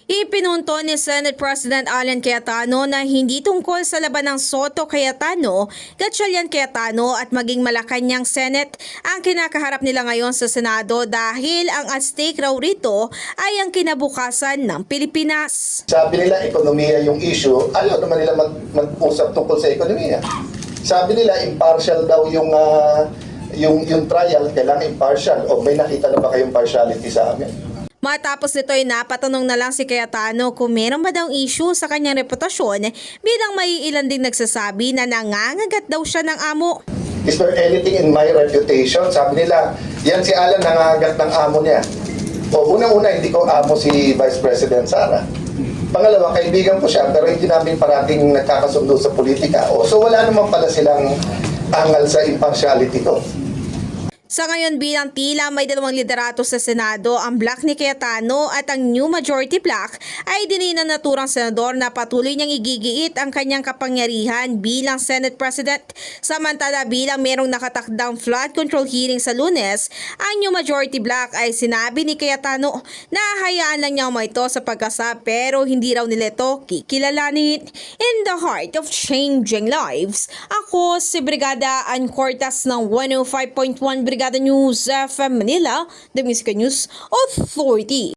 Ipinunto ni Senate President Alan Cayetano na hindi tungkol sa laban ng Soto Cayetano, Gatchalian Cayetano at maging Malacanang Senate ang kinakaharap nila ngayon sa Senado dahil ang at stake raw rito ay ang kinabukasan ng Pilipinas. Sabi nila ekonomiya yung issue, ayaw naman nila mag-usap tungkol sa ekonomiya. Sabi nila impartial daw yung trial, kailangan impartial. O may nakita na ba kayong partiality sa amin? Matapos nito ay napatanong na lang si Cayetano kung meron ba daw issue sa kanyang reputasyon bilang may ilan ding nagsasabi na nangangagat daw siya ng amo. Is there anything in my reputation? Sabi nila, yan si Alan nangangagat ng amo niya. O unang-una, hindi ko amo si Vice President Sara. Pangalawa, kaibigan ko siya pero hindi namin parating nagkakasundo sa politika. So wala naman pala silang angal sa impartiality ko. Sa ngayon bilang tila may dalawang liderato sa Senado, ang Black ni Cayetano at ang New Majority Black ay dinina naturang senador na patuloy niyang igigiit ang kanyang kapangyarihan bilang Senate President. Samantala bilang merong nakatakdang flood control hearing sa Lunes, ang New Majority Black ay sinabi ni Cayetano na hayaan lang niya ito sa pagkasa pero hindi raw nila ito kikilalanin. In the heart of changing lives, ako si Brigada Ann Cortas ng 105.1 Brigada News FM Manila, the Music News Authority.